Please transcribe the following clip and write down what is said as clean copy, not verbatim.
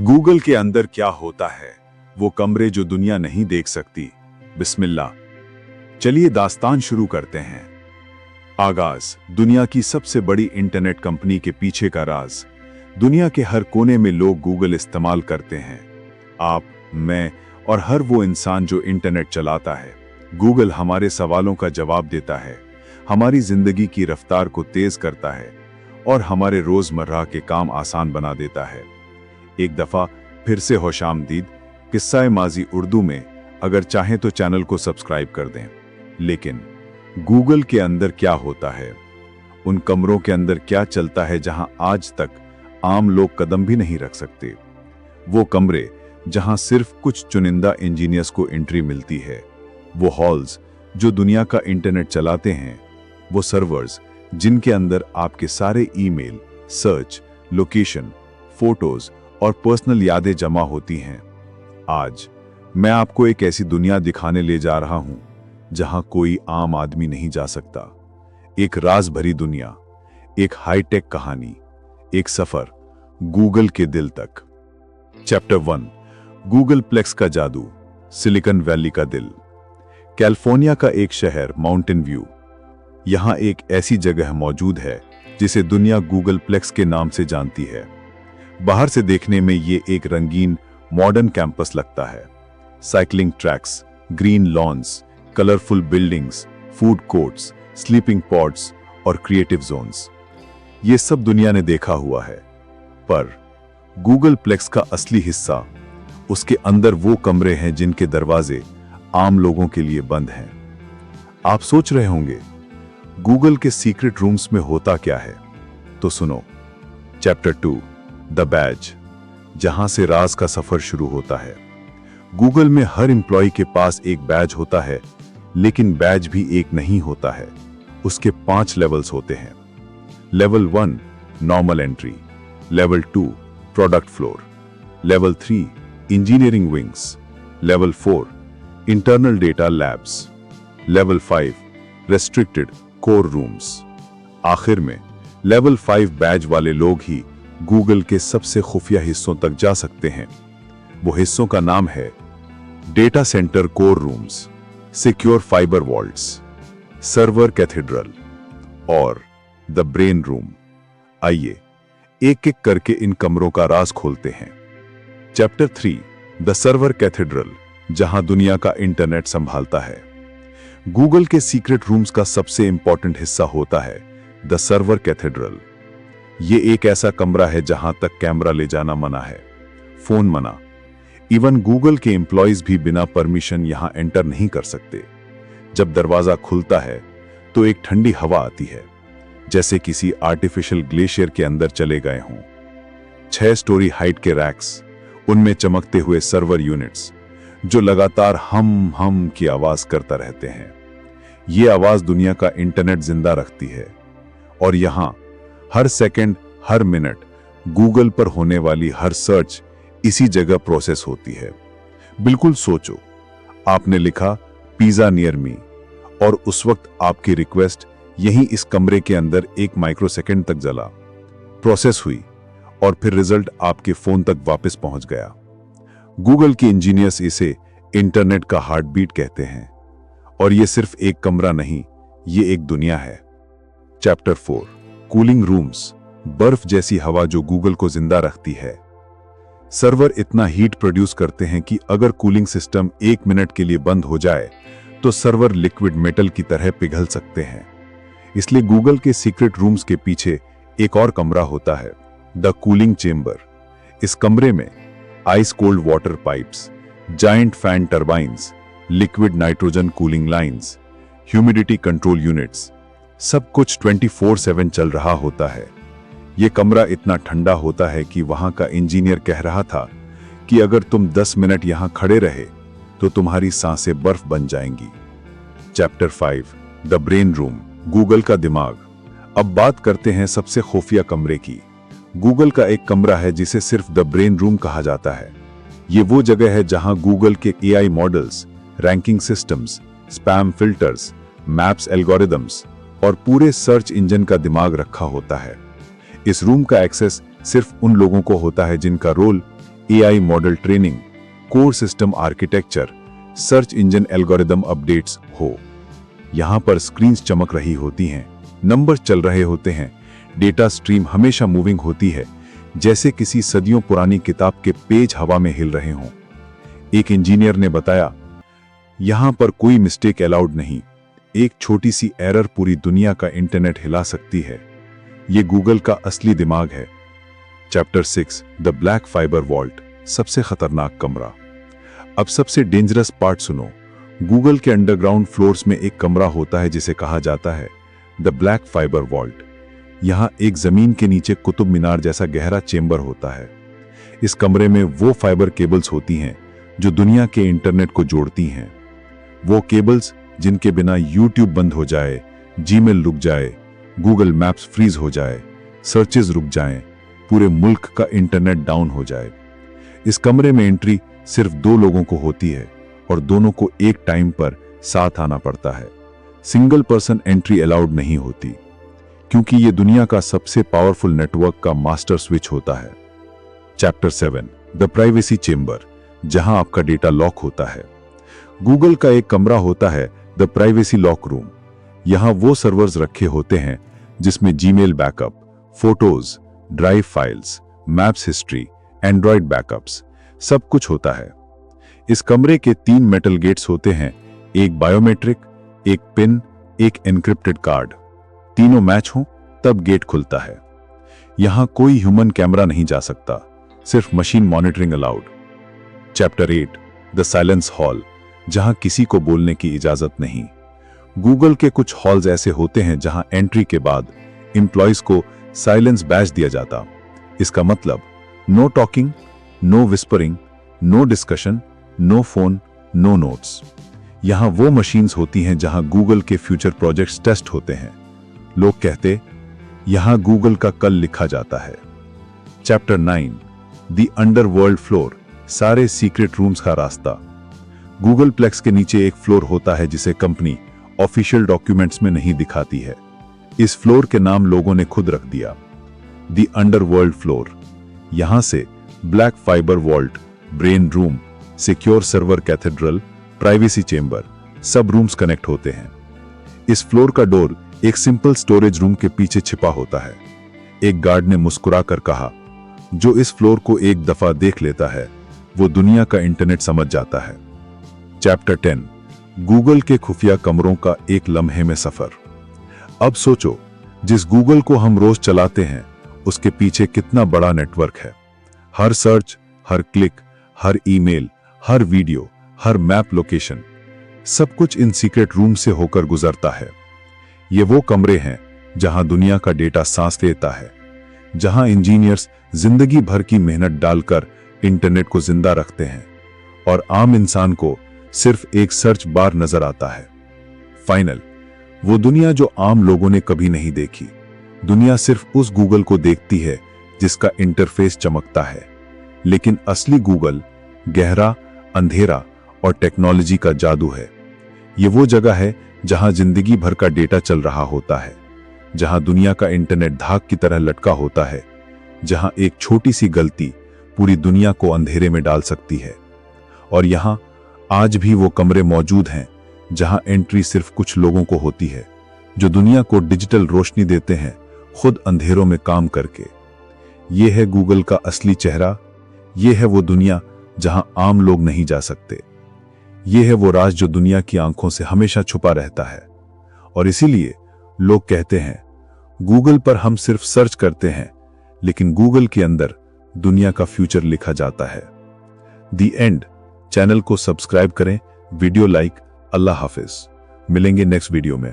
Google के अंदर क्या होता है, वो कमरे जो दुनिया नहीं देख सकती। बिस्मिल्लाह, चलिए दास्तान शुरू करते हैं। आगाज दुनिया की सबसे बड़ी इंटरनेट कंपनी के पीछे का राज। दुनिया के हर कोने में लोग गूगल इस्तेमाल करते हैं। आप, मैं और हर वो इंसान जो इंटरनेट चलाता है। गूगल हमारे सवालों का जवाब देता है, हमारी जिंदगी की रफ्तार को तेज करता है और हमारे रोजमर्रा के काम आसान बना देता है। एक दफा फिर से होशामदीद, किस्सा माजी उर्दू में। अगर चाहें तो चैनल को सब्सक्राइब कर दें। लेकिन गूगल के अंदर क्या होता है, उन कमरों के अंदर क्या चलता है जहां आज तक आम लोग कदम भी नहीं रख सकते। वो कमरे जहां सिर्फ कुछ चुनिंदा इंजीनियर्स को एंट्री मिलती है। वो हॉल्स जो दुनिया का इंटरनेट चलाते हैं। वो सर्वर्स जिनके अंदर आपके सारे ईमेल, सर्च, लोकेशन, फोटोज और पर्सनल यादें जमा होती हैं। आज मैं आपको एक ऐसी दुनिया दिखाने ले जा रहा हूं जहां कोई आम आदमी नहीं जा सकता। एक राज भरी दुनिया, एक हाईटेक कहानी, एक सफर गूगल के दिल तक। चैप्टर 1, गूगल प्लेक्स का जादू। सिलिकॉन वैली का दिल। कैलिफोर्निया का एक शहर, माउंटेन व्यू। यहां एक ऐसी जगह मौजूद है जिसे दुनिया गूगल प्लेक्स के नाम से जानती है। बाहर से देखने में ये एक रंगीन मॉडर्न कैंपस लगता है। Cycling tracks, green lawns, colourful buildings, food courts, sleeping pods और क्रिएटिव जोन्स, ये सब दुनिया ने देखा हुआ है। पर गूगल प्लेक्स का असली हिस्सा, उसके अंदर वो कमरे हैं जिनके दरवाजे आम लोगों के लिए बंद हैं। आप सोच रहे होंगे गूगल के सीक्रेट रूम्स में होता क्या है, तो सुनो। चैप्टर 2, द बैज, जहां से राज का सफर शुरू होता है। गूगल में हर एम्प्लॉय के पास एक बैज होता है, लेकिन बैज भी एक नहीं होता है। उसके 5 लेवल्स होते हैं। Level 1 normal entry, level 2 product floor, level 3 engineering wings, level 4 internal data labs, level 5 restricted core rooms. आखिर में लेवल 5 बैज वाले लोग ही गूगल के सबसे खुफिया हिस्सों तक जा सकते हैं। वो हिस्सों का नाम है data centre core rooms, secure fibre vaults, server cathedral और द ब्रेन रूम। आइए एक एक करके इन कमरों का राज खोलते हैं। चैप्टर 3, द सर्वर कैथेड्रल, जहां दुनिया का इंटरनेट संभालता है। गूगल के सीक्रेट रूम्स का सबसे इंपॉर्टेंट हिस्सा होता है द सर्वर कैथेड्रल। ये एक ऐसा कमरा है जहां तक कैमरा ले जाना मना है, फोन मना। इवन गूगल के एम्प्लॉइज भी बिना परमिशन यहां एंटर नहीं कर सकते। जब दरवाजा खुलता है तो एक ठंडी हवा आती है, जैसे किसी आर्टिफिशियल ग्लेशियर के अंदर चले गए हों। 6 स्टोरी हाइट के रैक्स, उनमें चमकते हुए सर्वर यूनिट्स जो लगातार हम की आवाज करता रहते हैं। ये आवाज दुनिया का इंटरनेट जिंदा रखती है। और यहां हर सेकंड, हर मिनट गूगल पर होने वाली हर सर्च इसी जगह प्रोसेस होती है। बिल्कुल सोचो, आपने लिखा पिज्जा नियर मी और उस वक्त आपकी रिक्वेस्ट यहीं इस कमरे के अंदर 1 माइक्रोसेकंड तक जला, प्रोसेस हुई और फिर रिजल्ट आपके फोन तक वापस पहुंच गया। गूगल के इंजीनियर्स इसे इंटरनेट का हार्ट बीट कहते हैं। और ये सिर्फ एक कमरा नहीं, ये एक दुनिया है। चैप्टर 4, कूलिंग रूम्स, बर्फ जैसी हवा जो गूगल को जिंदा रखती है। सर्वर इतना हीट प्रोड्यूस करते हैं कि अगर कूलिंग सिस्टम 1 मिनट के लिए बंद हो जाए तो सर्वर लिक्विड मेटल की तरह पिघल सकते हैं। इसलिए गूगल के सीक्रेट रूम्स के पीछे एक और कमरा होता है, द कूलिंग चेंबर। इस कमरे में ice cold water pipes, giant fan turbines, liquid nitrogen cooling lines, humidity control units, सब कुछ 24/7 चल रहा होता है। यह कमरा इतना ठंडा होता है कि वहां का इंजीनियर कह रहा था कि अगर तुम 10 मिनट यहां खड़े रहे तो तुम्हारी सांसें बर्फ बन जाएंगी। Chapter 5, the brain room, Google का दिमाग। अब बात करते हैं सबसे खुफिया कमरे की। गूगल का एक कमरा है जिसे सिर्फ द ब्रेन रूम कहा जाता है। ये वो जगह है जहां गूगल के AI models, ranking systems, spam filters, maps algorithms और पूरे सर्च इंजन का दिमाग रखा होता है। इस रूम का एक्सेस सिर्फ उन लोगों को होता है जिनका role AI model training, core system architecture, search engine algorithm updates हो। यहां पर स्क्रीन्स चमक रही होती हैं, नंबर चल रहे होते हैं, डेटा स्ट्रीम हमेशा मूविंग होती है, जैसे किसी सदियों पुरानी किताब के पेज हवा में हिल रहे हों। एक इंजीनियर ने बताया, यहां पर कोई मिस्टेक अलाउड नहीं, एक छोटी सी एरर पूरी दुनिया का इंटरनेट हिला सकती है। ये गूगल का असली दिमाग है। Chapter 6 the black fibre vault, सबसे खतरनाक कमरा। अब सबसे डेंजरस पार्ट सुनो। गूगल के अंडरग्राउंड फ्लोर्स में एक कमरा होता है जिसे कहा जाता है द ब्लैक फाइबर वॉल्ट। यहां एक जमीन के नीचे कुतुब मीनार जैसा गहरा चेंबर होता है। इस कमरे में वो फाइबर केबल्स होती हैं जो दुनिया के इंटरनेट को जोड़ती हैं। वो केबल्स जिनके बिना यूट्यूब बंद हो जाए, जीमेल रुक जाए, गूगल मैप्स फ्रीज हो जाए, सर्चेज रुक जाएं, पूरे मुल्क का इंटरनेट डाउन हो जाए। इस कमरे में एंट्री सिर्फ 2 लोगों को होती है और दोनों को एक टाइम पर साथ आना पड़ता है। सिंगल पर्सन एंट्री अलाउड नहीं होती, क्योंकि ये दुनिया का सबसे पावरफुल नेटवर्क का मास्टर स्विच होता है। चैप्टर 7 द प्राइवेसी चेंबर, जहां आपका डेटा लॉक होता है। गूगल का एक कमरा होता है द प्राइवेसी लॉक रूम। यहां वो सर्वर्स रखे होते हैं जिसमें Gmail backup, photos, drive files, maps history, Android backups, सब कुछ होता है। इस कमरे के 3 मेटल गेट्स होते हैं, एक बायोमेट्रिक, एक पिन, एक एन्क्रिप्टेड कार्ड। तीनों मैच हों तब गेट खुलता है। यहां कोई ह्यूमन कैमरा नहीं जा सकता, सिर्फ machine monitoring allowed. Chapter 8 the silence hall, जहां किसी को बोलने की इजाजत नहीं। गूगल के कुछ हॉल्स ऐसे होते हैं जहां एंट्री के बाद एम्प्लॉइज को साइलेंस बैज दिया जाता। इसका मतलब no talking, no whispering, no discussion, no phone, no notes. यहां वो मशीन्स होती हैं जहां गूगल के फ्यूचर प्रोजेक्ट्स टेस्ट होते हैं। लोग कहते, यहां गूगल का कल लिखा जाता है। चैप्टर 9 द अंडरवर्ल्ड फ्लोर, सारे सीक्रेट रूम्स का रास्ता। गूगल प्लेक्स के नीचे एक फ्लोर होता है जिसे कंपनी ऑफिशियल डॉक्यूमेंट्स में नहीं दिखाती है। इस फ्लोर के नाम लोगों ने खुद रख दिया, द अंडरवर्ल्ड फ्लोर। यहां से black fibre vault, brain room, secure server cathedral, privacy chamber, सब रूम्स कनेक्ट होते हैं। इस फ्लोर का डोर एक सिंपल स्टोरेज रूम के पीछे छिपा होता है। एक गार्ड ने मुस्कुराकर कहा, जो इस फ्लोर को एक दफा देख लेता है वो दुनिया का इंटरनेट समझ जाता है। चैप्टर 10 गूगल के खुफिया कमरों का एक लम्हे में सफर। अब सोचो, जिस गूगल को हम रोज चलाते हैं उसके पीछे कितना बड़ा नेटवर्क है। हर सर्च, हर क्लिक, हर ईमेल, हर वीडियो, हर मैप लोकेशन, सब कुछ इन सीक्रेट रूम से होकर गुजरता है। ये वो कमरे हैं जहां दुनिया का डेटा सांस लेता है, जहां इंजीनियर्स जिंदगी भर की मेहनत डालकर इंटरनेट को जिंदा रखते हैं और आम इंसान को सिर्फ एक सर्च बार नजर आता है। फाइनल, वो दुनिया जो आम लोगों ने कभी नहीं देखी। दुनिया सिर्फ उस गूगल को देखती है जिसका इंटरफेस चमकता है, लेकिन असली गूगल गहरा, अंधेरा और टेक्नोलॉजी का जादू है। ये वो जगह है जहां जिंदगी भर का डेटा चल रहा होता है, जहां दुनिया का इंटरनेट धाक की तरह लटका होता है, जहां एक छोटी सी गलती पूरी दुनिया को अंधेरे में डाल सकती है। और यहां आज भी वो कमरे मौजूद हैं जहां एंट्री सिर्फ कुछ लोगों को होती है, जो दुनिया को डिजिटल रोशनी देते हैं, खुद अंधेरों में काम करके। ये है गूगल का असली चेहरा। ये है वो दुनिया जहां आम लोग नहीं जा सकते। ये है वो राज जो दुनिया की आंखों से हमेशा छुपा रहता है। और इसीलिए लोग कहते हैं, गूगल पर हम सिर्फ सर्च करते हैं, लेकिन गूगल के अंदर दुनिया का फ्यूचर लिखा जाता है। दी एंड। चैनल को सब्सक्राइब करें, वीडियो लाइक। अल्लाह हाफिज। मिलेंगे नेक्स्ट वीडियो में।